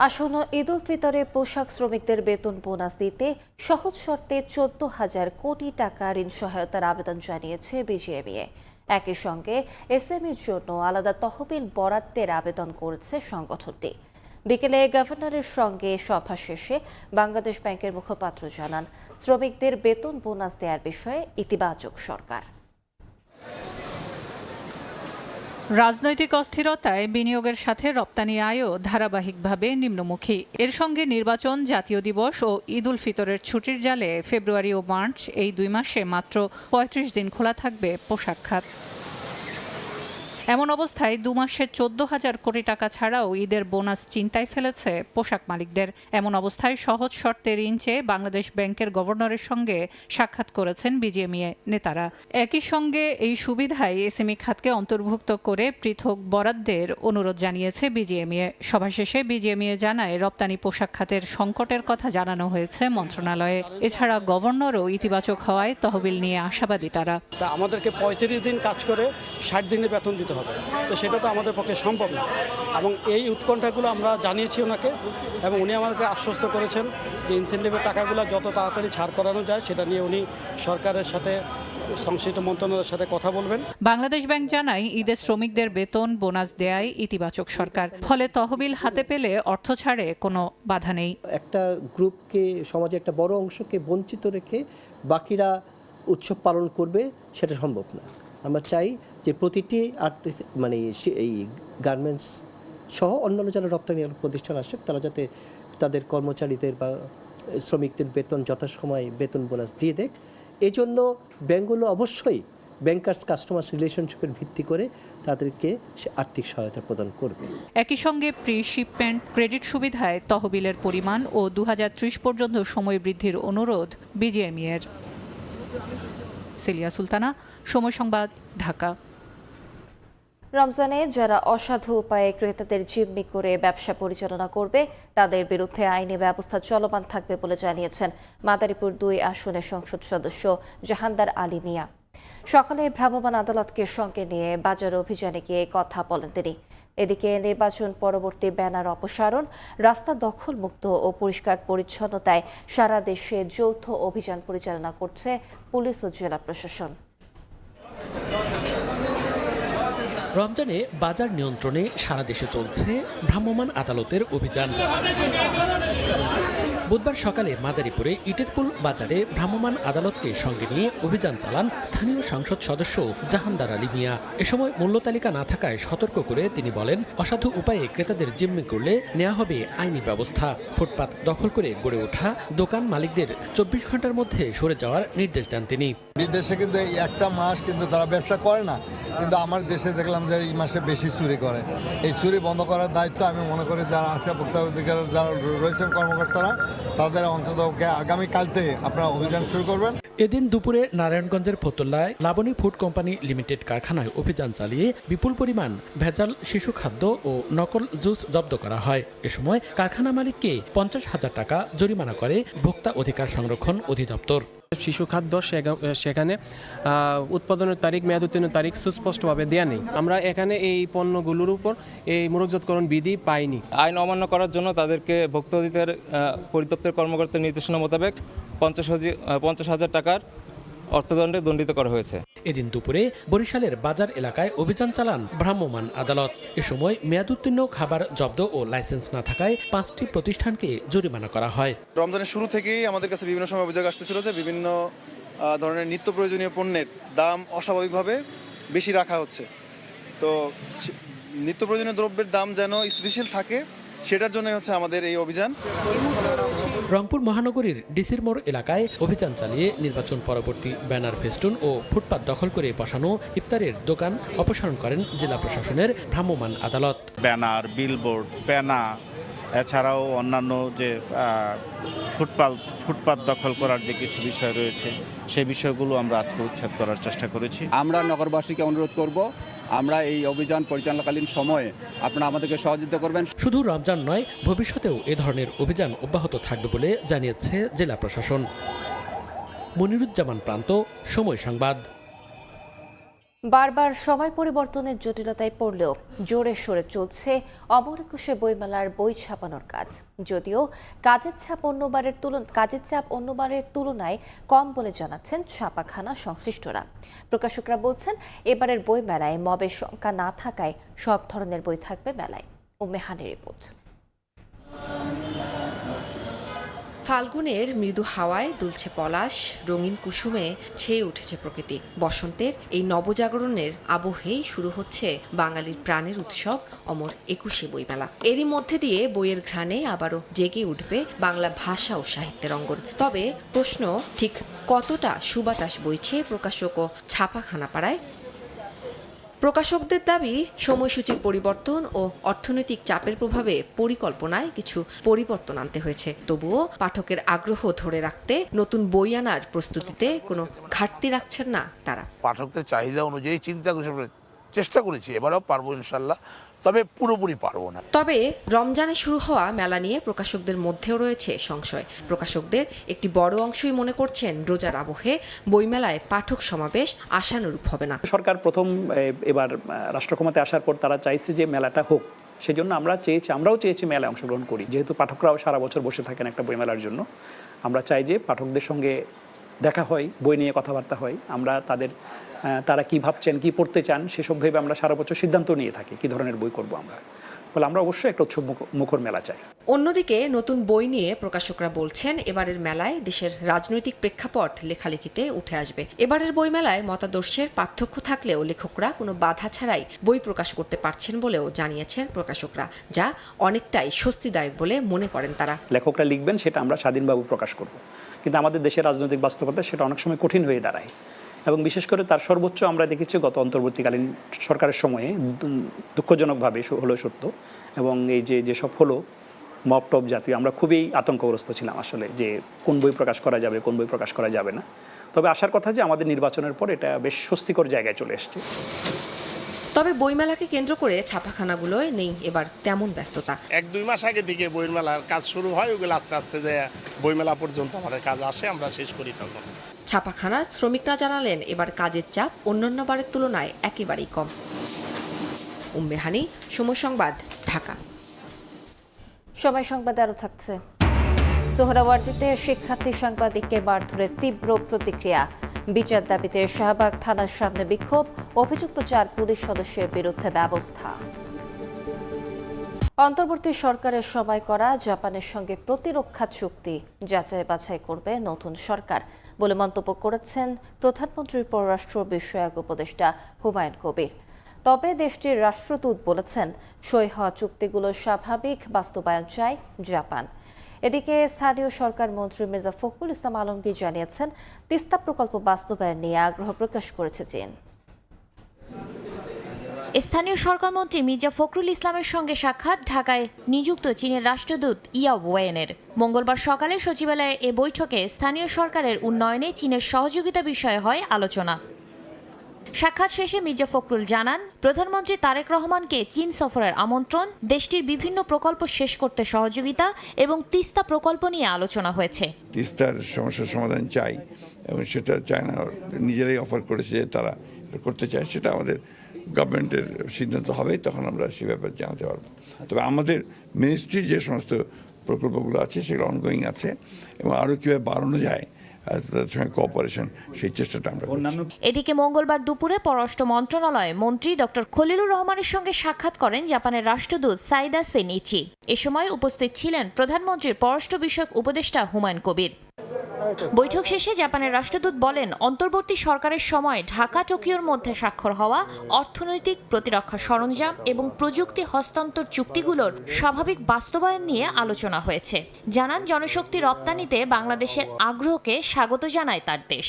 আসন্ন ঈদ উল ফিতরে পোশাক শ্রমিকদের বেতন বোনাস দিতে সহজ শর্তে 14,000 কোটি টাকা ঋণ সহায়তার আবেদন জানিয়েছে বিজিএমইএ। একই সঙ্গে এসএমইর জন্য আলাদা তহবিল বরাদ্দের আবেদন করেছে সংগঠনটি। বিকেলে গভর্নরের সঙ্গে সভা শেষে বাংলাদেশ ব্যাংকের মুখপাত্র জানান, শ্রমিকদের বেতন বোনাস দেওয়ার বিষয়ে ইতিবাচক সরকার। রাজনৈতিক অস্থিরতায় বিনিয়োগের সাথে রপ্তানি আয়ও ধারাবাহিকভাবে নিম্নমুখী। এর সঙ্গে নির্বাচন, জাতীয় দিবস ও ঈদ উল ফিতরের ছুটির জালে ফেব্রুয়ারি ও মার্চ এই 2 মাসে মাত্র 35 দিন খোলা থাকবে পোশাক খাত। এমন অবস্থায় 2 মাসে 14,000 কোটি টাকা ছাড়াও ঈদের বোনাস চিন্তায় ফেলেছে পোশাক মালিকদের। এমন অবস্থায় সহজ শর্তে ঋণ চেয়ে বাংলাদেশ ব্যাংকের গভর্নরের সঙ্গে সাক্ষাৎ করেছেন বিজিএমইএ নেতারা। একই সঙ্গে এই সুবিধায় এসএমই খাতকে অন্তর্ভুক্ত করে পৃথক বরাদ্দের অনুরোধ জানিয়েছে বিজিএমইএ। সভা শেষে বিজিএমইএ জানায়, রপ্তানি পোশাক খাতের সংকটের কথা জানানো হয়েছে মন্ত্রণালয়ে। এছাড়া গভর্নরও ইতিবাচক হওয়ায় তহবিল নিয়ে আশাবাদী তারা। আমাদেরকে 35 দিন কাজ করে 60 দিনে বেতন দিতে হবে, তো সেটা তো আমাদের পক্ষে সম্ভব না। এবং এই উৎকণ্ঠাগুলো আমরা জানিয়েছি ওনাকে, এবং উনি আমাদেরকে আশ্বস্ত করেছেন যে ইনসেন্টিভের টাকাগুলো যত তাড়াতাড়ি ছাড় করানো যায় সেটা নিয়ে উনি সরকারের সাথে, সংশ্লিষ্ট মন্ত্রণালয়ের সাথে কথা বলবেন। বাংলাদেশ ব্যাংক জানায়, ঈদের শ্রমিকদের বেতন বোনাস দেয়ায় ইতিবাচক সরকার। ফলে তহবিল হাতে পেলে অর্থ ছাড়ে কোনো বাধা নেই। একটা গ্রুপকে, সমাজে একটা বড় অংশকে বঞ্চিত রেখে বাকিরা উৎসব পালন করবে, সেটা সম্ভব না। আমরা চাই যে প্রতিটি এই গার্মেন্টস সহ অন্যান্য যারা রপ্তানি প্রতিষ্ঠান আসে তারা যাতে তাদের কর্মচারীদের বা শ্রমিকদের বেতন যথাসময়ে বেতন বোনাস দিয়ে দেয়। এই জন্য ব্যাংকগুলো অবশ্যই ব্যাংকার্স কাস্টমার রিলেশনশিপের ভিত্তি করে তাদেরকে আর্থিক সহায়তা প্রদান করবে। একই সঙ্গে প্রি শিপমেন্ট ক্রেডিট সুবিধায় তহবিলের পরিমাণ ও 2030 পর্যন্ত সময় বৃদ্ধির অনুরোধ বিজিএমইএর। সিলিয়া সুলতানা, সময় সংবাদ, ঢাকা। রমজানে যারা অসাধু উপায়ে ক্রেতাদের জিম্মি করে ব্যবসা পরিচালনা করবে তাদের বিরুদ্ধে আইনি ব্যবস্থা চলমান থাকবে বলে জানিয়েছেন মাদারীপুর 2 আসনের সংসদ সদস্য জাহানদার আলী মিয়া। সকালে ভ্রাম্যমাণ আদালতকে সঙ্গে নিয়ে বাজার অভিযানে গিয়ে কথা বলেন তিনি। এদিকে নির্বাচন পরবর্তী ব্যানার অপসারণ, রাস্তা দখলমুক্ত ও পরিষ্কার পরিচ্ছন্নতায় সারা দেশে যৌথ অভিযান পরিচালনা করছে পুলিশ ও জেলা প্রশাসন। রমজানে বাজার নিয়ন্ত্রণে সারা দেশে চলছে ভ্রাম্যমাণ আদালতের অভিযান। বুধবার সকালে মাদারীপুরে ইটেরপুল বাজারে ভ্রাম্যমাণ আদালতকে সঙ্গে নিয়ে অভিযান চালান স্থানীয় সংসদ সদস্য জাহানদার আলী মিয়া। এ সময় মূল্য তালিকা না থাকায় সতর্ক করে তিনি বলেন, অসাধু উপায়ে ক্রেতাদের জিম্মি করলে নেওয়া হবে আইনি ব্যবস্থা। ফুটপাত দখল করে গড়ে ওঠা দোকান মালিকদের 24 ঘন্টার মধ্যে সরে যাওয়ার নির্দেশ দেন তিনি। বিদেশে কিন্তু একটা মাস কিন্তু তারা ব্যবসা করে না, কিন্তু আমার দেশে দেখলাম যে এই মাসে বেশি চুরি করে। এই চুরি বন্ধ করার দায়িত্ব আমি মনে করি যারা আছে, ভোক্তা অধিকার যারা রয়েছেন কর্মকর্তারা, তাদের অন্তত আগামীকাল থেকে আপনারা অভিযান শুরু করবেন। এদিন দুপুরে নারায়ণগঞ্জের ফতুল্লায় লাবণী ফুড কোম্পানি লিমিটেড কারখানায় অভিযান চালিয়ে বিপুল পরিমাণ ভেজাল শিশু খাদ্য ও নকল জুস জব্দ করা হয়। এ সময় কারখানা মালিককে 50,000 টাকা জরিমানা করে ভোক্তা অধিকার সংরক্ষণ অধিদপ্তর। শিশু খাদ্য সেখানে উৎপাদনের তারিখ, মেয়াদ উত্তীর্ণের তারিখ সুস্পষ্টভাবে দেয়া নেই। আমরা এখানে এই পণ্যগুলোর উপর এই মোড়কজাতকরণ বিধি পাইনি। আইন অমান্য করার জন্য তাদেরকে ভোক্তা অধিকার পরিদপ্তর কর্মকর্তার নির্দেশনা মোতাবেক 50,000 টাকার অর্থদণ্ডে দণ্ডিত করা হয়েছে। এদিন দুপুরে বরিশালের বাজার এলাকায় অভিযান চালান ভ্রাম্যমাণ আদালত। এ সময় মেয়াদোত্তীর্ণ খাবার জব্দ ও লাইসেন্স না থাকায় 5টি প্রতিষ্ঠানকে জরিমানা করা হয়। রমজানের শুরু থেকেই আমাদের কাছে বিভিন্ন সময় অভিযোগ আসতেছিল যে বিভিন্ন ধরনের নিত্য প্রয়োজনীয় পণ্যের দাম অস্বাভাবিকভাবে বেশি রাখা হচ্ছে। তো নিত্য প্রয়োজনীয় দ্রব্যের দাম যেন স্থিতিশীল থাকে, সেটার জন্যই হচ্ছে আমাদের এই অভিযান। রংপুর মহানগরীর ডিসির মোড় এলাকায় অভিযান চালিয়ে নির্বাচন পরবর্তী ব্যানার, ফেস্টুন ও ফুটপাত দখল করে বসানো ইফতারের দোকান অপসারণ করেন জেলা প্রশাসনের ভ্রাম্যমাণ আদালত। ব্যানার, বিলবোর্ড, প্যানা, এছাড়াও অন্যান্য যে ফুটপাত দখল করার যে কিছু বিষয় রয়েছে সেই বিষয়গুলো আমরা আজকে উচ্ছেদ করার চেষ্টা করেছি। আমরা নগরবাসীকে অনুরোধ করব, আমরা এই অভিযান পরিচালনাকালীন সময়ে আপনারা আমাদেরকে সহযোগিতা করবেন। শুধু রমজান নয়, ভবিষ্যতেও এ ধরনের অভিযান অব্যাহত থাকবে বলে জানিয়েছে জেলা প্রশাসন। মনিরুজ্জামান প্রান্ত, সময় সংবাদ। বারবার সময় পরিবর্তনের জটিলতায় পড়লেও জোরে সোরে চলছে অমর একুশে বইমেলার বই ছাপানোর কাজ। যদিও কাজের চাপ অন্যবারের তুলনায় কম বলে জানাচ্ছেন ছাপাখানা সংশ্লিষ্টরা। প্রকাশকরা বলছেন, এবারের বইমেলায় মবের সংখ্যা না থাকায় সব ধরনের বই থাকবে মেলায়। উম্মেহানি রিপোর্ট। ফাল্গুনের মৃদু হাওয়ায় দুলছে পলাশ, রঙিন কুসুমে ছেয়ে উঠেছে প্রকৃতি। বসন্তের এই নবজাগরণের আবহেই শুরু হচ্ছে বাঙালির প্রাণের উৎসব অমর একুশে বইমেলা। এরই মধ্যে দিয়ে বইয়ের ঘ্রাণে আবারও জেগে উঠবে বাংলা ভাষা ও সাহিত্যের অঙ্গন। তবে প্রশ্ন, ঠিক কতটা সুবাতাস বইছে প্রকাশক ও ছাপাখানা পাড়ায়? প্রকাশকদের দাবি, সময়সূচির পরিবর্তন ও অর্থনৈতিক চাপের প্রভাবে পরিকল্পনায় কিছু পরিবর্তন আনতে হয়েছে। তবুও পাঠকের আগ্রহ ধরে রাখতে নতুন বই আনার প্রস্তুতিতে কোনো ঘাটতি রাখছেন না তারা। পাঠকদের চাহিদা অনুযায়ী চিন্তা করে চেষ্টা করেছি, এবারও পারবো ইনশাল্লাহ, তবে পুরোপুরি পারবো না। তবে রমজানে শুরু হওয়া মেলা নিয়ে প্রকাশকদের মধ্যেও রয়েছে সংশয়। প্রকাশকদের একটি বড় অংশই মনে করছেন, রোজার আবহে বইমেলায় পাঠক সমাবেশ আশানুরূপ হবে না। সরকার প্রথম এবার রাষ্ট্রক্ষমতায় আসার পর তারা চাইছে যে মেলাটা হোক, সেজন্য আমরাও চেয়েছি মেলায় অংশগ্রহণ করি। যেহেতু পাঠকরাও সারা বছর বসে থাকেন একটা বইমেলার জন্য, আমরা চাই যে পাঠকদের সঙ্গে দেখা হয়, বই নিয়ে কথাবার্তা হয়, আমরা তারা কি ভাবছেন, কি পড়তে চান সেসব ভেবে আমরা সারা বছর সিদ্ধান্ত নিয়ে থাকি কি ধরনের বই করব আমরা। ফলে আমরা অবশ্যই একটা উৎসব মুখর মেলা চাই। অন্যদিকে নতুন বই নিয়ে প্রকাশকরা বলছেন, এবারের মেলায় দেশের রাজনৈতিক প্রেক্ষাপট লেখালেখিতে উঠে আসবে। এবারের বই মেলায় মতাদর্শের পার্থক্য থাকলেও লেখকরা কোনো বাধা ছাড়াই বই প্রকাশ করতে পারছেন বলেও জানিয়েছেন প্রকাশকরা, যা অনেকটাই স্বস্তিদায়ক বলে মনে করেন তারা। লেখকরা লিখবেন, সেটা আমরা স্বাধীনভাবে প্রকাশ করব, কিন্তু আমাদের দেশের রাজনৈতিক বাস্তবতা সেটা অনেক সময় কঠিন হয়ে দাঁড়ায়। এবং বিশেষ করে তার সর্বোচ্চ আমরা দেখেছি গত অন্তর্বর্তীকালীন সরকারের সময়ে, দুঃখজনকভাবে হলো সত্য, এবং এই যেসব হলো মব টপ জাতীয়, আমরা খুবই আতঙ্কগ্রস্ত ছিলাম আসলে, যে কোন বই প্রকাশ করা যাবে, কোন বই প্রকাশ করা যাবে না। তবে আসার কথা যে আমাদের নির্বাচনের পর এটা বেশ স্বস্তিকর জায়গায় চলে এসছে। তবে বইমেলাকে কেন্দ্র করে ছাপাখানাগুলোয় নেই এবার তেমন ব্যস্ততা। 1-2 মাস আগে থেকে বইমেলার কাজ শুরু হয়, ওগুলো আস্তে আস্তে যে বইমেলা পর্যন্ত আমাদের কাজ আসে, আমরা শেষ করি তখন। ছাপাখানার শ্রমিকরা জানালেন, এবার কাজের চাপ অন্যান্য বারের তুলনায় একেবারেই কম। উম্মেহানি, সময় সংবাদ, ঢাকা। সময় সংবাদে আরও থাকছে। সোহরাওয়ার্দীতে শিক্ষার্থী সাংবাদিককে মারধরে তীব্র প্রতিক্রিয়া। বিচার দাবিতে শাহবাগ থানার সামনে বিক্ষোভ, অভিযুক্ত 4 পুলিশ সদস্যের বিরুদ্ধে ব্যবস্থা। অন্তর্বর্তী সরকারের সময় করা জাপানের সঙ্গে প্রতিরক্ষা চুক্তি যাচাই বাছাই করবে নতুন সরকার বলে মন্তব্য করেছেন প্রধানমন্ত্রীর পররাষ্ট্র বিষয়ক উপদেষ্টা হুমায়ুন কবির। তবে দেশটির রাষ্ট্রদূত বলেছেন, সই হওয়া চুক্তিগুলোর স্বাভাবিক বাস্তবায়ন চায় জাপান। এদিকে স্থানীয় সরকার মন্ত্রী মির্জা ফখরুল ইসলাম আলমগীর জানিয়েছেন, তিস্তা প্রকল্প বাস্তবায়ন নিয়ে আগ্রহ প্রকাশ করেছে চীন। স্থানীয় সরকারমন্ত্রী মির্জা ফখরুল ইসলামের সঙ্গে সাক্ষাৎ ঢাকায় নিযুক্ত চীনের রাষ্ট্রদূত ইয়া ওয়েনের। মঙ্গলবার সকালে সচিবালয়ে এ বৈঠকে স্থানীয় সরকারের উন্নয়নে চীনের সহযোগিতা বিষয়ে হয় আলোচনা। সাক্ষাৎ শেষে মির্জা ফখরুল জানান, প্রধানমন্ত্রী তারেক রহমানকে চীন সফরের আমন্ত্রণ, দেশটির বিভিন্ন প্রকল্প শেষ করতে সহযোগিতা এবং তিস্তা প্রকল্প নিয়ে আলোচনা হয়েছে। তিস্তার সমস্যার সমাধান চাই এবং সেটা চায়না নিজেরাই অফার করেছে যে তারা করতে চায়, সেটা আমাদের গভর্নমেন্টের সিদ্ধান্ত হবে, তখন আমরা সে ব্যাপারে জানাতে পারবো। তবে আমাদের মিনিস্ট্রির যে সমস্ত প্রকল্পগুলো আছে সেগুলো অনগোয়িং আছে এবং আরও কীভাবে বাড়ানো যায় তাদের সঙ্গে কোঅপারেশন, সেই চেষ্টাটা আমরা করছি। এদিকে মঙ্গলবার দুপুরে পররাষ্ট্র মন্ত্রণালয়ে মন্ত্রী ডক্টর খলিলুর রহমানের সঙ্গে সাক্ষাৎ করেন জাপানের রাষ্ট্রদূত সাইদা সেনিচি। এ সময় উপস্থিত ছিলেন প্রধানমন্ত্রীর পররাষ্ট্র বিষয়ক উপদেষ্টা হুমায়ুন কবির। বৈঠক শেষে জাপানের রাষ্ট্রদূত বলেন, অন্তর্বর্তী সরকারের সময় ঢাকা টোকিওর মধ্যে স্বাক্ষর হওয়া অর্থনৈতিক, প্রতিরক্ষা সরঞ্জাম এবং প্রযুক্তি হস্তান্তর চুক্তিগুলোর স্বাভাবিক বাস্তবায়ন নিয়ে আলোচনা হয়েছে। জানান, জনশক্তি রপ্তানিতে বাংলাদেশের আগ্রহকে স্বাগত জানায় তার দেশ।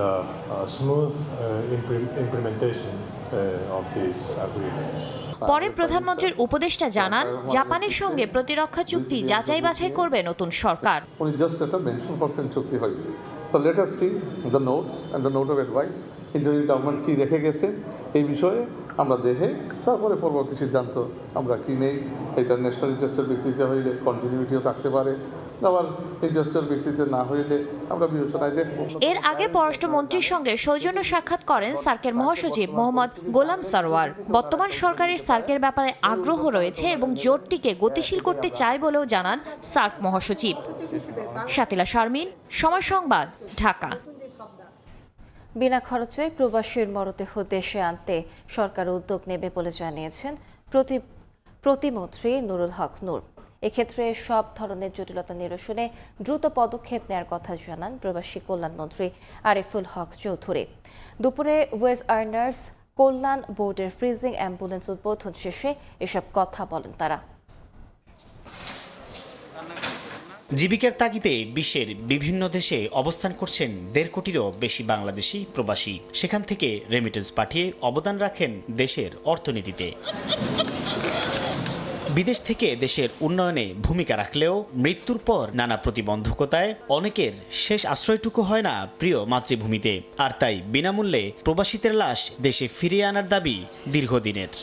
The smooth implementation of these agreements. পরে প্রধানমন্ত্রীর উপদেষ্টা জানান, জাপানের সঙ্গে প্রতিরক্ষা চুক্তি যাচাই বাছাই করবে নতুন সরকার। উনি জাস্ট একটা মেনশন করছেন চুক্তি হয়েছে। So let us see the notes and the note of advice interim government কি রেখে গেছে এই বিষয়ে আমরা দেখে তারপরে পরবর্তী সিদ্ধান্ত আমরা কি নেই। এটা ন্যাশনাল ইন্টারেস্টের ভিত্তিতে হইলে কন্টিনিউটিও থাকতে পারে, আবার ইন্টারেস্টের ভিত্তিতে না হইলে আমরা বিবেচনায় দেখব। এর আগে পররাষ্ট্রমন্ত্রীর সঙ্গে সৌজন্য সাক্ষাৎ করেন সার্কের মহাসচিব মোহাম্মদ গোলাম সরওয়ার। বর্তমান সরকারের সার্কের ব্যাপারে আগ্রহ রয়েছে এবং জোটটিকে গতিশীল করতে চায় বলেও জানান সার্ক মহাসচিব। শাতিলা শারমিন, সময় সংবাদ, ঢাকা। বিনা খরচে প্রবাসীর মরদেহ দেশে আনতে সরকার উদ্যোগ নেবে বলে জানিয়েছেন প্রতিমন্ত্রী নুরুল হক নূর। এক্ষেত্রে সব ধরনের জটিলতা নিরসনে দ্রুত পদক্ষেপ নেওয়ার কথা জানান প্রবাসী কল্যাণমন্ত্রী আরিফুল হক চৌধুরী। দুপুরে ওয়েজ আর্নার্স কল্যাণ বোর্ডের ফ্রিজিং অ্যাম্বুলেন্স উদ্বোধন শেষে এসব কথা বলেন তারা। জীবিকার তাগিদে বিশ্বের বিভিন্ন দেশে অবস্থান করছেন 1.5 কোটিরও বেশি বাংলাদেশি প্রবাসী। সেখান থেকে রেমিটেন্স পাঠিয়ে অবদান রাখেন দেশের অর্থনীতিতে। বিদেশ থেকে দেশের উন্নয়নে ভূমিকা রাখলেও মৃত্যুর পর নানা প্রতিবন্ধকতায় অনেকের শেষ আশ্রয়টুকু হয় না প্রিয় মাতৃভূমিতে। আর তাই বিনামূল্যে প্রবাসীদের লাশ দেশে ফিরিয়ে আনার দাবি দীর্ঘদিনের।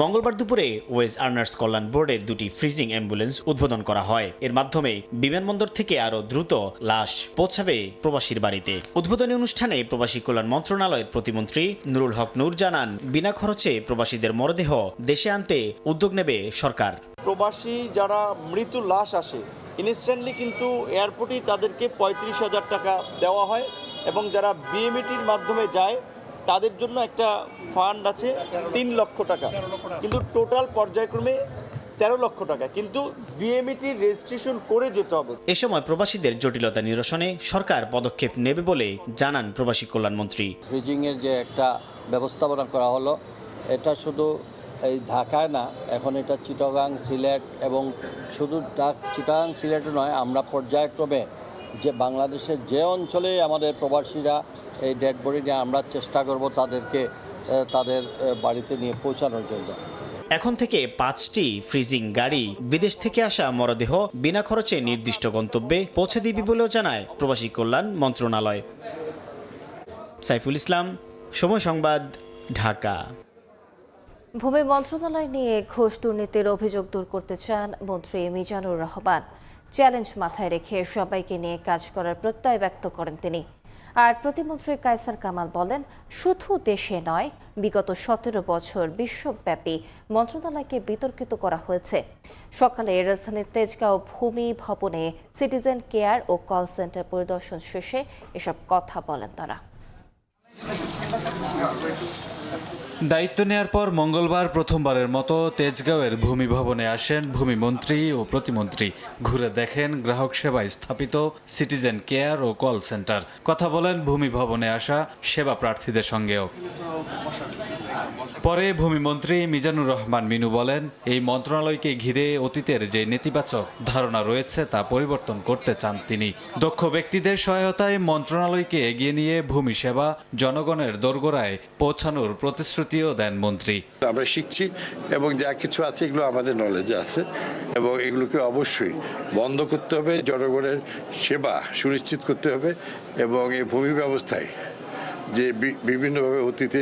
মঙ্গলবার দুপুরে ওয়েজ আর্নার্স কল্যাণ বোর্ডের 2টি ফ্রিজিং অ্যাম্বুলেন্স উদ্বোধন করা হয়। এর মাধ্যমে বিমানবন্দর থেকে আরও দ্রুত লাশ পৌঁছাবে প্রবাসীর বাড়িতে। উদ্বোধনী অনুষ্ঠানে প্রবাসী কল্যাণ মন্ত্রণালয়ের প্রতিমন্ত্রী নুরুল হক নূর জানান, বিনা খরচে প্রবাসীদের মরদেহ দেশে আনতে উদ্যোগ নেবে সরকার। প্রবাসী যারা মৃত্যু লাশ আসে ইনস্ট্যান্টলি কিন্তু এয়ারপোর্টেই তাদেরকে 35,000 টাকা দেওয়া হয় এবং যারা বিএমইটির মাধ্যমে যায় তাদের জন্য একটা ফান্ড আছে 3 লক্ষ টাকা, কিন্তু টোটাল পর্যায়ক্রমে 13 লক্ষ টাকা, কিন্তু বিএমইটি রেজিস্ট্রেশন করে যেতে হবে। এ সময় প্রবাসীদের জটিলতা নিরসনে সরকার পদক্ষেপ নেবে বলে জানান প্রবাসী কল্যাণমন্ত্রী। ফ্রিজিংয়ের যে একটা ব্যবস্থাপনা করা হলো, এটা শুধু এই ঢাকায় না, এখন এটা চিটাগাং, সিলেট এবং শুধু চিটাগাং সিলেটও নয়, আমরা পর্যায়ক্রমে যে বাংলাদেশের যে অঞ্চলে আমাদের প্রবাসীরা এই ডেড বডি নিয়ে আমরা চেষ্টা করব তাদেরকে তাদের বাড়িতে নিয়ে পৌঁছানোর জন্য। এখন থেকে 5টি ফ্রিজিং গাড়ি বিদেশ থেকে আসা মরদেহ বিনা খরচে নির্দিষ্ট গন্তব্যে পৌঁছে দিবে বলেও জানায় প্রবাসী কল্যাণ মন্ত্রণালয়। সাইফুল ইসলাম, সময় সংবাদ, ঢাকা। ভূমি মন্ত্রণালয় নিয়ে ঘুষ দুর্নীতির অভিযোগ দূর করতে চান মন্ত্রী মিজানুর রহমান। চ্যালেঞ্জ মাথায় রেখে সবাইকে নিয়ে কাজ করার প্রত্যয় ব্যক্ত করেন তিনি। আর প্রতিমন্ত্রী কায়সার কামাল বলেন, শুধু দেশে নয়, বিগত 17 বছর বিশ্বব্যাপী মন্ত্রণালয়কে বিতর্কিত করা হয়েছে। সকালে রাজধানীর তেজগাঁও ভূমি ভবনে সিটিজেন কেয়ার ও কল সেন্টার পরিদর্শন শেষে এসব কথা বলেন তারা। দায়িত্ব নেয়ার পর মঙ্গলবার প্রথমবারের মতো তেজগাঁওয়ের ভূমি ভবনে আসেন ভূমিমন্ত্রী ও প্রতিমন্ত্রী। ঘুরে দেখেন গ্রাহক সেবায় স্থাপিত সিটিজেন কেয়ার ও কল সেন্টার। কথা বলেন ভূমি ভবনে আসা সেবা প্রার্থীদের সঙ্গেও। পরে ভূমিমন্ত্রী মিজানুর রহমান মিনু বলেন, এই মন্ত্রণালয়কে ঘিরে অতীতের যে নেতিবাচক ধারণা রয়েছে তা পরিবর্তন করতে চান তিনি। দক্ষ ব্যক্তিদের সহায়তায় মন্ত্রণালয়কে এগিয়ে নিয়ে ভূমি সেবা জনগণের দোরগোড়ায় পৌঁছানোর প্রতিশ্রুতিও দেন মন্ত্রী। আমরা শিখছি এবং যা কিছু আছে এগুলো আমাদের নলেজে আছে এবং এগুলোকে অবশ্যই বন্ধ করতে হবে, জনগণের সেবা সুনিশ্চিত করতে হবে এবং এই ভূমি ব্যবস্থায় যে বিভিন্নভাবে অতীতে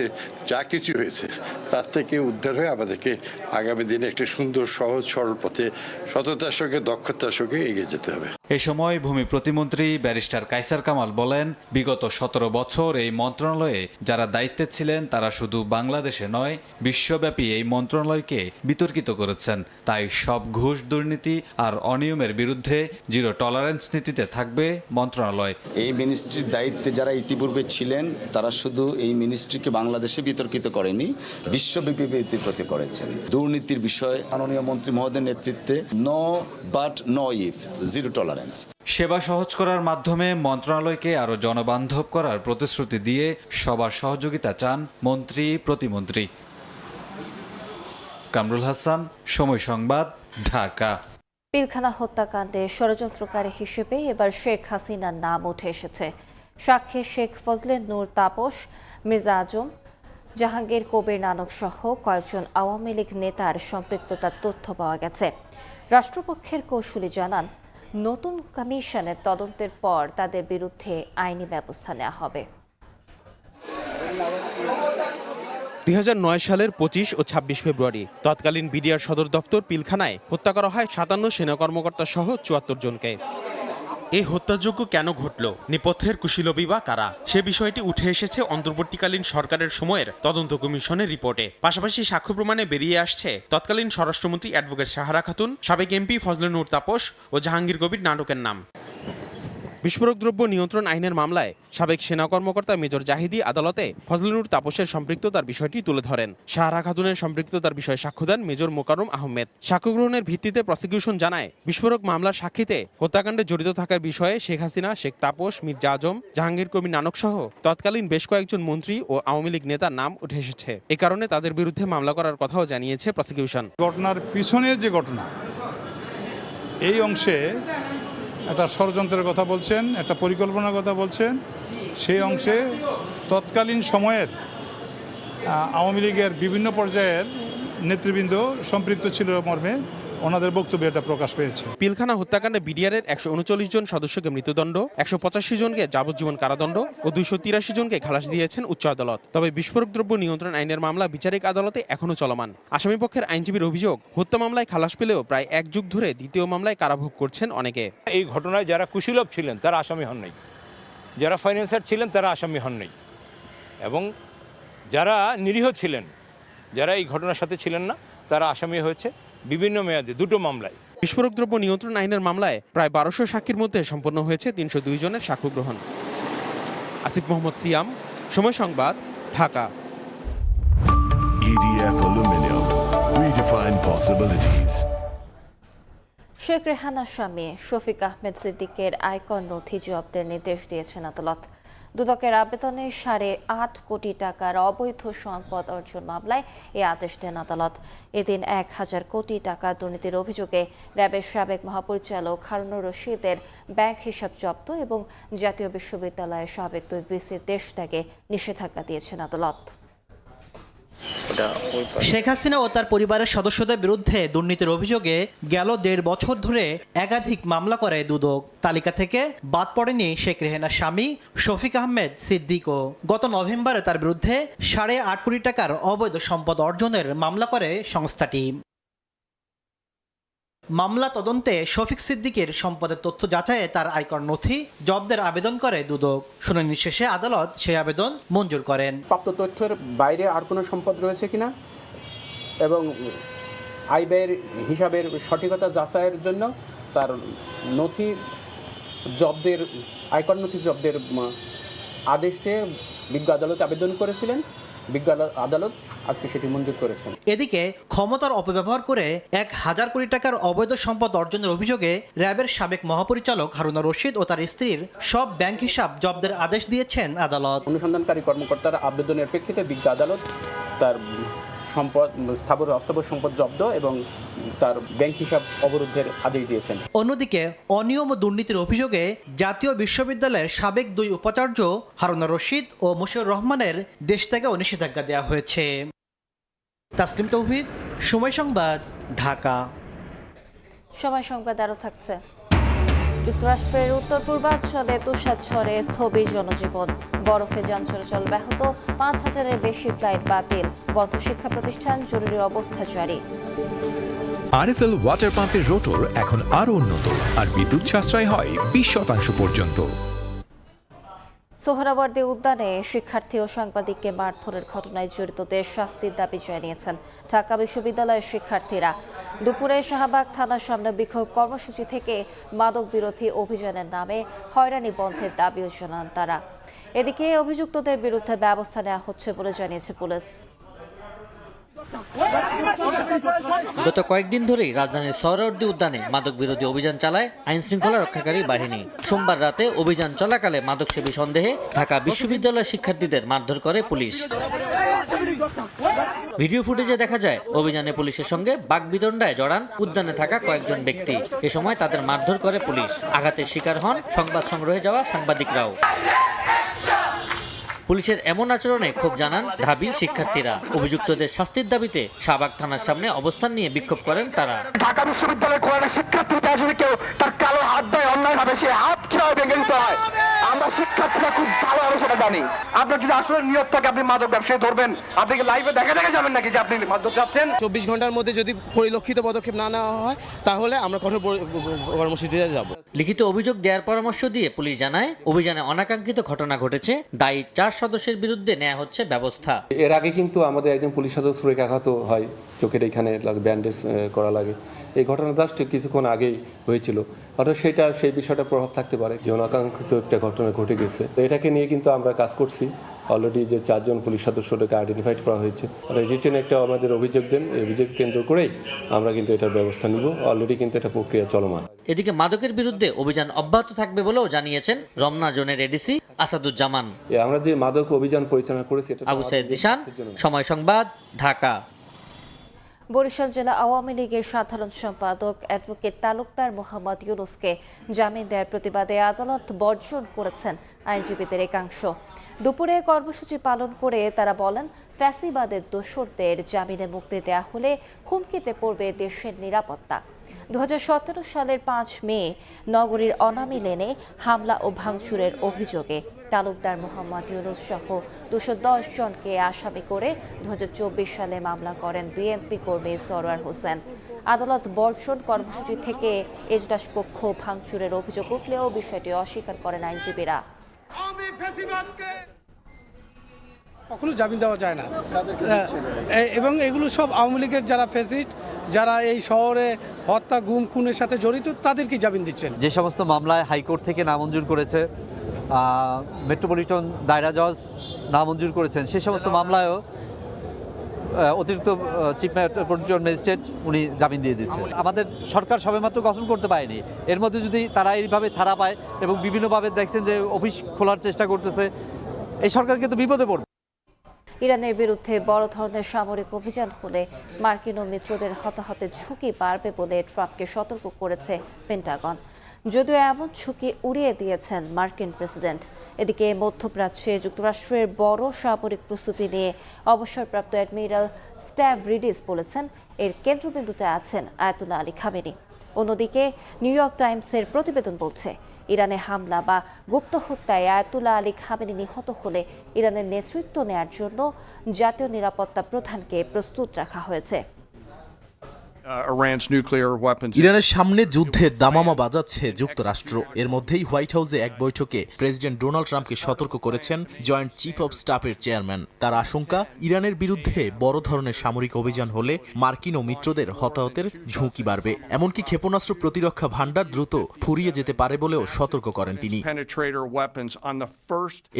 যা কিছু হয়েছে তার থেকে উদ্ধার হয়ে আমাদেরকে আগামী দিনে একটা সুন্দর সহজ সরল পথে সততার সঙ্গে দক্ষতার সঙ্গে এগিয়ে যেতে হবে। এ সময় ভূমি প্রতিমন্ত্রী ব্যারিস্টার কায়সার কামাল বলেন, বিগত 17 বছর এই মন্ত্রণালয়ে যারা দায়িত্বে ছিলেন তারা শুধু বাংলাদেশে নয়, বিশ্বব্যাপী এই মন্ত্রণালয়কে বিতর্কিত করেছেন। তাই সব ঘুষ দুর্নীতি আর অনিয়মের বিরুদ্ধে জিরো টলারেন্স নীতিতে থাকবে মন্ত্রণালয়। এই মিনিস্ট্রির দায়িত্বে যারা ইতিপূর্বে ছিলেন তারা শুধু এই মিনিস্ট্রিকে বাংলাদেশে বিতর্কিত করেনি, বিশ্বব্যাপী বিতর্কিত করেছেন। দুর্নীতির বিষয়ে মাননীয় মন্ত্রী মহোদয়ের নেতৃত্বে no but no if, zero tolerance. সেবা সহজ করার মাধ্যমে মন্ত্রণালয়কে আরো জনবান্ধব করার প্রতিশ্রুতি দিয়ে সবার সহযোগিতা চান মন্ত্রী প্রতিমন্ত্রী। কামরুল হাসান, সময় সংবাদ, ঢাকা। পিলখানা হত্যাকাণ্ডে ষড়যন্ত্রকারী হিসেবে এবার শেখ হাসিনার নাম উঠে এসেছে। সাক্ষী শেখ ফজলে নূর তাপস, মির্জা আজম, জাহাঙ্গীর কবির নানক সহ কয়েকজন আওয়ামী লীগ নেতার সম্পৃক্ততার তথ্য পাওয়া গেছে। রাষ্ট্রপক্ষের কৌঁসুলি জানান, নতুন কমিশনের তদন্তের পর তাদের বিরুদ্ধে আইনি ব্যবস্থা নেওয়া হবে। 2009 সালের 25 ও 26 ফেব্রুয়ারি তৎকালীন বিডিআর সদর দফতর পিলখানায় হত্যা করা হয় 57 সেনা কর্মকর্তা সহ 74 জনকে। এই হত্যাযজ্ঞ কেন ঘটল, নেপথ্যের কুশীলবী বা কারা, সে বিষয়টি উঠে এসেছে অন্তর্বর্তীকালীন সরকারের সময়ের তদন্ত কমিশনের রিপোর্টে। পাশাপাশি সাক্ষ্য প্রমাণে বেরিয়ে আসছে তৎকালীন স্বরাষ্ট্রমন্ত্রী অ্যাডভোকেট সাহারা খাতুন, সাবেক এমপি ফজলে নূর তাপস ও জাহাঙ্গীর কবির নানকের নাম। বিস্ফোরক দ্রব্য নিয়ন্ত্রণ আইনের মামলায় সাবেক সেনা কর্মকর্তা মেজর জাহিদি আদালতে ফজলে নূর তাপসের সম্পৃক্ততার বিষয়টি তুলে ধরেন। সাহারা খাতুনের সম্পৃক্ততার বিষয়ে সাক্ষ্য দেন মেজর মোকাররম আহমেদ। সাক্ষ্য গ্রহণের ভিত্তিতে প্রসিকিউশন জানায়, বিস্ফোরক মামলার সাক্ষীতে হত্যাকাণ্ডে জড়িত থাকার বিষয়ে শেখ হাসিনা, শেখ তাপস, মির্জা আজম, জাহাঙ্গীর কবির নানক সহ তৎকালীন বেশ কয়েকজন মন্ত্রী ও আওয়ামী লীগ নেতার নাম উঠে এসেছে। এ কারণে তাদের বিরুদ্ধে মামলা করার কথাও জানিয়েছে প্রসিকিউশন। ঘটনার পিছনে যে ঘটনা, এই অংশে একটা ষড়যন্ত্রের কথা বলছেন, একটা পরিকল্পনার কথা বলছেন, সেই অংশে তৎকালীন সময়ের আওয়ামী লীগের বিভিন্ন পর্যায়ের নেতৃবৃন্দ সম্পৃক্ত ছিল মর্মে ওনাদের বক্তব্যে এটা প্রকাশ পেয়েছে। পিলখানা হত্যাকাণ্ডে বিডিআরের 139 জন সদস্যকে মৃত্যুদণ্ড, 185 জনকে যাবজ্জীবন কারাদণ্ড ও 283 জনকে খালাস দিয়েছেন উচ্চ আদালত। তবে বিস্ফোরক দ্রব্য নিয়ন্ত্রণ আইনের মামলা বিচারিক আদালতে এখনও চলমান। আসামিপক্ষের আইনজীবীর অভিযোগ, হত্যা মামলায় খালাস পেলেও প্রায় 1 যুগ ধরে দ্বিতীয় মামলায় কারাভোগ করছেন অনেকে। এই ঘটনায় যারা কুশীলব ছিলেন তারা আসামি হন নাই, যারা ফাইন্যান্সার ছিলেন তারা আসামি হন নাই, এবং যারা নিরীহ ছিলেন, যারা এই ঘটনার সাথে ছিলেন না, তারা আসামি হয়েছে বিভিন্ন মেয়াদে 2টো মামলায়। বিস্ফোরক দ্রব্য নিয়ন্ত্রণ আইনের মামলায় প্রায় 1200 সাক্ষীর মধ্যে সম্পন্ন হয়েছে 302 জনের সাক্ষ্য গ্রহণ। আসিফ মোহাম্মদ সিয়াম, সময় সংবাদ, Dhaka. EDF Aluminum, redefine possibilities. Sheikh রেহানার স্বামী শফিক আহমেদ সিদ্দিকের আয়কর নথি জব্দের নির্দেশ দিয়েছেন আদালত। দুদকের আবেদনে 8.5 কোটি টাকার অবৈধ সম্পদ অর্জন মামলায় এই আদেশ দেন আদালত। এদিন 1000 কোটি টাকা দুর্নীতির অভিযোগে র্যাবের সাবেক মহাপরিচালক হারুনুর রশিদের ব্যাংক হিসাব জব্দ এবং জাতীয় বিশ্ববিদ্যালয়ের সাবেক 2 ভিসির দেশ ত্যাগে নিষেধাজ্ঞা দিয়েছেন আদালত। শেখ হাসিনা ও তার পরিবারের সদস্যদের বিরুদ্ধে দুর্নীতির অভিযোগে গেল 1.5 বছর ধরে একাধিক মামলা করে দুদক। তালিকা থেকে বাদ পড়েনি শেখ রেহানার স্বামী শফিক আহমেদ সিদ্দিকও। গত নভেম্বরে তার বিরুদ্ধে 8.5 কোটি টাকার অবৈধ সম্পদ অর্জনের মামলা করে সংস্থাটি। মামলা তদন্তে শফিক সিদ্দিকের সম্পদের তথ্য যাচাইয়ে তার আয়কর নথি জব্দের আবেদন করে দুদক। শুনানি শেষে আদালত সেই আবেদন মঞ্জুর করেন। প্রাপ্ত তথ্যের বাইরে আর কোনো সম্পদ রয়েছে কিনা এবং আয় ব্যয়ের হিসাবের সঠিকতা যাচাইয়ের জন্য তার নথি জব্দের, আয়কর নথি জব্দের আদেশ চেয়ে বিজ্ঞ আদালতে আবেদন করেছিলেন। বিজ্ঞ আদালত আজকে সেটি মঞ্জুর করেছেন। এদিকে ক্ষমতার অপব্যবহার করে 1000 কোটি টাকার অবৈধ সম্পদ অর্জনের অভিযোগে র্যাবের সাবেক মহাপরিচালক হারুনুর রশিদ ও তার স্ত্রীর সব ব্যাংক হিসাব জব্দের আদেশ দিয়েছেন আদালত। অনুসন্ধানকারী কর্মকর্তার আবেদনের প্রেক্ষিতে বিজ্ঞ আদালত তার সম্পদ, স্থাবর অস্থাবর সম্পদ জব্দ এবং তার ব্যাংক হিসাব অবরোধের আদেশ দিয়েছেন। অন্যদিকে অনিয়ম ও দুর্নীতির অভিযোগে জাতীয় বিশ্ববিদ্যালয়ের সাবেক 2 উপাচার্য হারুনুর রশিদ ও মশিউর রহমানের দেশ থেকে নিষেধাজ্ঞা দেওয়া হয়েছে। তাসলিম তৌহিদ, সময় সংবাদ, ঢাকা। সময় সংবাদ আরও থাকছে। যুক্তরাষ্ট্রের উত্তর পূর্বাঞ্চলে তুষারঝড়ে স্থবির জনজীবন, বরফে যান চলাচল ব্যাহত, 5000-এর বেশি ফ্লাইট বাতিল, বন্ধ শিক্ষা প্রতিষ্ঠান, জরুরি অবস্থা জারি। আরএফএল ওয়াটার পাম্পের রোটর এখন আরো উন্নত আর বিদ্যুৎ সাশ্রয় হয় 20% পর্যন্ত। সোহরাওয়ার্দী উদ্যানে শিক্ষার্থী ও সাংবাদিককে মারধরের ঘটনায় জড়িতদের শাস্তির দাবি জানিয়েছেন ঢাকা বিশ্ববিদ্যালয়ের শিক্ষার্থীরা। দুপুরে শাহবাগ থানার সামনে বিক্ষোভ কর্মসূচি থেকে মাদক বিরোধী অভিযানের নামে হয়রানি বন্ধের দাবিও জানান তারা। এদিকে অভিযুক্তদের বিরুদ্ধে ব্যবস্থা নেওয়া হচ্ছে বলে জানিয়েছে পুলিশ। গত কয়েকদিন ধরেই রাজধানীর সোহরাওয়ার্দী উদ্যানে মাদক বিরোধী অভিযান চালায় আইন শৃঙ্খলা রক্ষাকারী বাহিনী। সোমবার রাতে অভিযান চলাকালে মাদকসেবী সন্দেহে ঢাকা বিশ্ববিদ্যালয়ের শিক্ষার্থীদের মারধর করে পুলিশ। ভিডিও ফুটেজে দেখা যায় অভিযানে পুলিশের সঙ্গে বাকবিতণ্ডায় জড়ান উদ্যানে থাকা কয়েকজন ব্যক্তি। এ সময় তাদের মারধর করে পুলিশ। আঘাতের শিকার হন সংবাদ সংগ্রহে যাওয়া সাংবাদিকরাও। পুলিশের এমন আচরণে ক্ষোভ জানান ঢাবি শিক্ষার্থীরা। অভিযুক্তদের শাস্তির দাবিতে শাহবাগ থানার সামনে অবস্থান নিয়ে বিক্ষোভ করেন তারা। ঢাকা বিশ্ববিদ্যালয়ের কোরআনের শিক্ষার্থীরা যদি কেউ তার কালো হাত দেয় অন্যায়ভাবে, সে হাত কিভাবে ভেঙে দিতে হয় আমরা শিক্ষার্থীরা খুব ভালোভাবে সেটা জানি। আপনার যদি আসলে নিয়ত থাকে আপনি মাদক ব্যবসায়ী ধরবেন, আপনি কি লাইভে দেখা যাবেন নাকি যে আপনি মাদক যাচ্ছেন? 24 ঘন্টার মধ্যে যদি পরিলক্ষিত পদক্ষেপ না নেওয়া হয় তাহলে আমরা কঠোর কর্মসূচিতে যাব। লিখিত অভিযোগ দেওয়ার পরামর্শ দিয়ে পুলিশ জানায়, অভিযানে অনাকাঙ্ক্ষিত ঘটনা ঘটেছে, দায়ী 4 সদস্যের বিরুদ্ধে নেওয়া হচ্ছে ব্যবস্থা। এর আগে কিন্তু আমাদের একজন পুলিশ সদস্য আঘাত হয়, চোখের এখানে ব্যান্ডেজ করা লাগে। এই ঘটনা জাস্ট কিছুক্ষণ আগেই হয়েছিল, অর্থাৎ সেই বিষয়টা প্রভাব থাকতে পারে যে অনাকাঙ্ক্ষিত একটা ঘটনা ঘটে গেছে। এটাকে নিয়ে কিন্তু আমরা কাজ করছি। অলরেডি যে 4 জন পুলিশ সদস্যটাকে আইডেন্টিফাইড করা হয়েছে, রিটেন একটা আমাদের অভিযোগ দেন, এই অভিযোগ কেন্দ্র করেই আমরা কিন্তু এটার ব্যবস্থা নিব। অলরেডি কিন্তু এটা প্রক্রিয়া চলমান। এদিকে মাদকের বিরুদ্ধে অভিযান অব্যাহত থাকবে বলেও জানিয়েছেন রমনা জোনের এডিসি আসাদুজ্জামান। আমরা যে মাদক অভিযান পরিচালনা করেছি এটা আবু সাইদ দিশান, সময় সংবাদ, ঢাকা। বরিশাল জেলা আওয়ামী লীগের সাধারণ সম্পাদক অ্যাডভোকেট তালুকদার মোহাম্মদ ইউনুসকে জামিন দেওয়ার প্রতিবাদে আদালত বর্জন করেছেন আইনজীবীদের একাংশ। দুপুরে কর্মসূচি পালন করে তারা বলেন, ফ্যাসিবাদের দোসরদের জামিনে মুক্তি দেওয়া হলে হুমকিতে পড়বে দেশের নিরাপত্তা। 2017 সালের 5 মে নগরীর অনামি লেনে হামলা ও ভাঙচুরের অভিযোগে তালুকদার মোহাম্মদ ইউনুস সহ 210 জনকে আসামি করে 2024 সালে মামলা করেন বিএনপি কর্মী সরওয়ার হোসেন। আদালত বর্জন কর্মসূচি থেকে এজলাস কক্ষ ভাঙচুরের অভিযোগ উঠলেও বিষয়টি অস্বীকার করেন আইনজীবীরা। কখনো জামিন দেওয়া যায় না, এবং এগুলো সব আওয়ামী লীগের যারা ফ্যাসিস্ট, যারা এই শহরে হত্যা গুম খুনের সাথে জড়িত, তাদেরকে জামিন দিচ্ছেন। যে সমস্ত মামলায় হাইকোর্ট থেকে নামঞ্জুর করেছে, মেট্রোপলিটন দায়রা জজ নামঞ্জুর করেছেন, সে সমস্ত মামলায়ও অতিরিক্ত চিফ মেট্রোপলিটন ম্যাজিস্ট্রেট উনি জামিন দিয়ে দিচ্ছেন। আমাদের সরকার সবেমাত্র গঠন করতে পারেনি, এর মধ্যে যদি তারা এইভাবে ছাড়া পায় এবং বিভিন্নভাবে দেখছেন যে অফিস খোলার চেষ্টা করতেছে, এই সরকার কিন্তু বিপদে পড়বে। ইরানের বিরুদ্ধে বড় ধরনের সামরিক অভিযান হলে মার্কিন ও মিত্রদের হতাহতের ঝুঁকি বাড়বে বলে ট্রাম্পকে সতর্ক করেছে পেন্টাগন। যদিও এমন ঝুঁকি উড়িয়ে দিয়েছেন মার্কিন প্রেসিডেন্ট। এদিকে মধ্যপ্রাচ্যে যুক্তরাষ্ট্রের বড় সামরিক প্রস্তুতি নিয়ে অবসরপ্রাপ্ত অ্যাডমিরাল স্ট্যাভরিডিস বলেছেন, এর কেন্দ্রবিন্দুতে আছেন আয়াতুল্লাহ আলী খামেনি। অন্যদিকে নিউ ইয়র্ক টাইমসের প্রতিবেদন বলছে, ইরানে হামলা বা গুপ্ত হত্যায় আয়াতুল্লাহ আলী খামেনি নিহত হলে ইরানের নেতৃত্ব নেয়ার জন্য জাতীয় নিরাপত্তা প্রধানকে প্রস্তুত রাখা হয়েছে। ইরানের সামনে যুদ্ধের দামামা বাজাচ্ছে যুক্তরাষ্ট্র। এর মধ্যেই হোয়াইট হাউসে এক বৈঠকে প্রেসিডেন্ট ডোনাল্ড ট্রাম্পকে সতর্ক করেছেন জয়েন্ট চিফ অব স্টাফের চেয়ারম্যান। তার আশঙ্কা, ইরানের বিরুদ্ধে বড় ধরনের সামরিক অভিযান হলে মার্কিন ও মিত্রদের হতাহতের ঝুঁকি বাড়বে। এমনকি ক্ষেপণাস্ত্র প্রতিরক্ষা ভান্ডার দ্রুত ফুরিয়ে যেতে পারে বলেও সতর্ক করেন তিনি।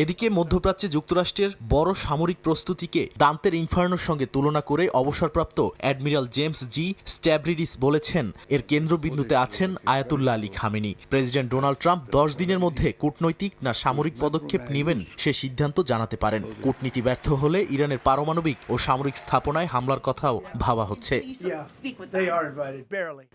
এদিকে মধ্যপ্রাচ্যে যুক্তরাষ্ট্রের বড় সামরিক প্রস্তুতিকে দান্তের ইনফার্নোর সঙ্গে তুলনা করে অবসরপ্রাপ্ত অ্যাডমিরাল জেমস জি স্ট্যাভরিডিস বলেছেন, এর কেন্দ্রবিন্দুতে আছেন Ayatollah Ali Khamenei. President Donald Trump 10 দিনের মধ্যে কূটনৈতিক না সামরিক পদক্ষেপ নেবেন সে সিদ্ধান্ত জানাতে পারেন। কূটনীতি ব্যর্থ হলে ইরানের পারমাণবিক ও সামরিক স্থাপনায় হামলার কথাও ভাবা হচ্ছে।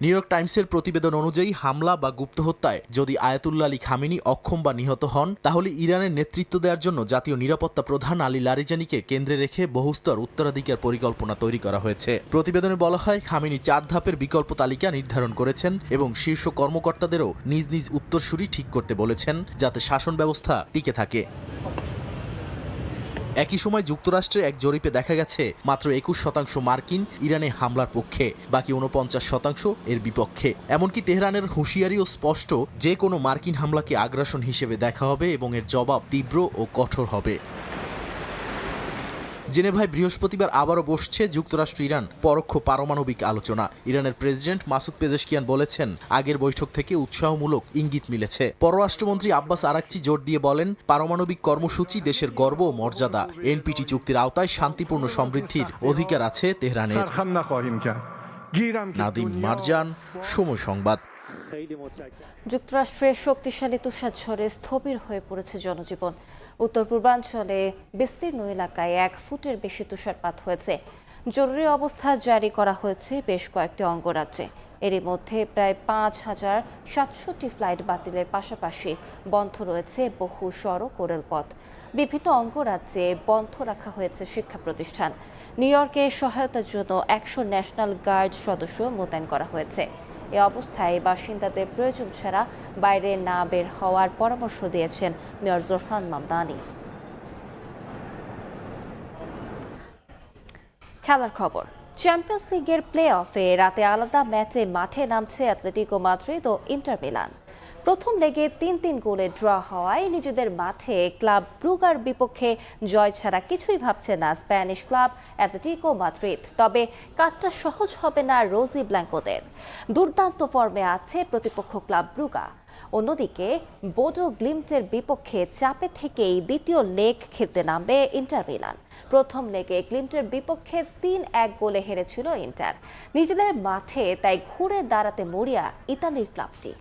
নিউ ইয়র্ক টাইমসের প্রতিবেদন অনুযায়ী হামলা বা গুপ্ত হত্যায় যদি আয়াতুল্লাহ আলী খামেনি অক্ষম বা নিহত হন, তাহলে ইরানের নেতৃত্ব দেওয়ার জন্য জাতীয় নিরাপত্তা প্রধান আলী লারিজানিকে কেন্দ্রে রেখে বহুস্তর উত্তরাধিকার পরিকল্পনা তৈরি করা হয়েছে। প্রতিবেদনে বলা হয়, খামেনি 4 ধাপের বিকল্প তালিকা নির্ধারণ করেছেন এবং শীর্ষ কর্মকর্তাদেরও নিজ নিজ উত্তরসূরি ঠিক করতে বলেছেন, যাতে শাসন ব্যবস্থা টিকে থাকে। একই সময় যুক্তরাষ্ট্রে এক জরিপে দেখা গেছে মাত্র 21% মার্কিন ইরানে হামলার পক্ষে, বাকি 49% এর বিপক্ষে। এমনকি তেহরানের হুঁশিয়ারিও স্পষ্ট, যে কোনো মার্কিন হামলাকে আগ্রাসন হিসেবে দেখা হবে এবং এর জবাব তীব্র ও কঠোর হবে। জেনেভায় বৃহস্পতিবার আবারও বসছে যুক্তরাষ্ট্র ইরান পরোক্ষ পারমাণবিক আলোচনা। ইরানের প্রেসিডেন্ট মাসুদ পেজেশকিয়ান বলেছেন, আগের বৈঠক থেকে উৎসাহমূলক ইঙ্গিত মিলেছে। পররাষ্ট্রমন্ত্রী আব্বাস আরাকচি জোর দিয়ে বলেন, পারমাণবিক কর্মসূচি দেশের গর্ব ও মর্যাদা। এনপিটি চুক্তির আওতায় শান্তিপূর্ণ সমৃদ্ধির অধিকার আছে তেহরানের। নাদিম মারজান, সময় সংবাদ। যুক্তরাষ্ট্রের শক্তিশালী তুষারঝড়ে স্থবির হয়ে পড়েছে জনজীবন। উত্তর পূর্বাঞ্চলে বিস্তীর্ণ এলাকায় 1 ফুটের বেশি তুষারপাত হয়েছে। জরুরি অবস্থা জারি করা হয়েছে বেশ কয়েকটি অঙ্গরাজ্যে। এরই মধ্যে প্রায় 5,700টি ফ্লাইট বাতিলের পাশাপাশি বন্ধ রয়েছে বহু সড়ক ও রেলপথ। বিভিন্ন অঙ্গরাজ্যে বন্ধ রাখা হয়েছে শিক্ষা প্রতিষ্ঠান। নিউ ইয়র্কে সহায়তার জন্য 100 ন্যাশনাল গার্ড সদস্য মোতায়েন করা হয়েছে। এ অবস্থায় বাসিন্দাদের প্রয়োজন ছাড়া বাইরে না বের হওয়ার পরামর্শ দিয়েছেন মেয়র জোহরান মামদানি। খেলার খবর, চ্যাম্পিয়ন্স লিগের প্লে অফে রাতে আলাদা ম্যাচে মাঠে নামছে অ্যাটলেটিকো মাদ্রিদ ও ইন্টার মিলান। প্রথম লেগে 3-3 গোলে ড্র হওয়ায় নিজেদের মাঠে ক্লাব ব্রুগার বিপক্ষে জয় ছাড়া কিছুই ভাবছে না স্প্যানিশ ক্লাব অ্যাটলেটিকো মাদ্রিদ। তবে কাজটা সহজ হবে না রোজি ব্ল্যাঙ্কোদের। দুর্দান্ত ফর্মে আছে প্রতিপক্ষ ক্লাব ব্রুগা। অন্যদিকে বোডো গ্লিমটের বিপক্ষে চাপে থেকেই দ্বিতীয় লেগ খেলতে নামবে ইন্টার মিলান। প্রথম লেগে গ্লিমটের বিপক্ষে 3-1 গোলে হেরেছিল ইন্টার। নিজেদের মাঠে তাই ঘুরে দাঁড়াতে মরিয়া ইতালির ক্লাবটি।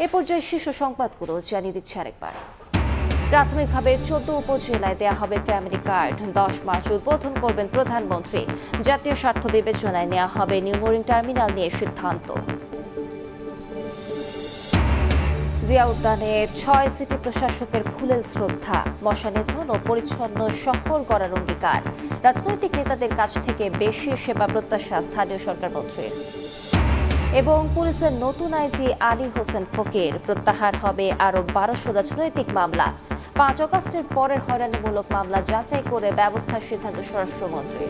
এ পর্যায়ে শীর্ষ সংবাদগুলো জানিয়ে দিচ্ছে আরেকবার। প্রাথমিকভাবে 14 উপজেলায় দেয়া হবে ফ্যামিলি কার্ড। 10 মার্চ উদ্বোধন করবেন প্রধানমন্ত্রী। জাতীয় স্বার্থ বিবেচনায় নেওয়া হবে নিউ মোরিং টার্মিনাল নিয়ে সিদ্ধান্ত। জিয়া উদ্যানে 6 সিটি প্রশাসকের ফুলেল শ্রদ্ধা। মশা নিধন ও পরিচ্ছন্ন শহর গড়ার অঙ্গীকার। রাজনৈতিক নেতাদের কাছ থেকে বেশি সেবা প্রত্যাশা স্থানীয় সরকার মন্ত্রীর। এবং পুলিশের নতুন আইজি আলী হোসেন ফকির। প্রত্যাহার হবে আরও 1200 রাজনৈতিক মামলা। 5 আগস্টের পরের হয়রানিমূলক মামলা যাচাই করে ব্যবস্থার সিদ্ধান্ত স্বরাষ্ট্রমন্ত্রী।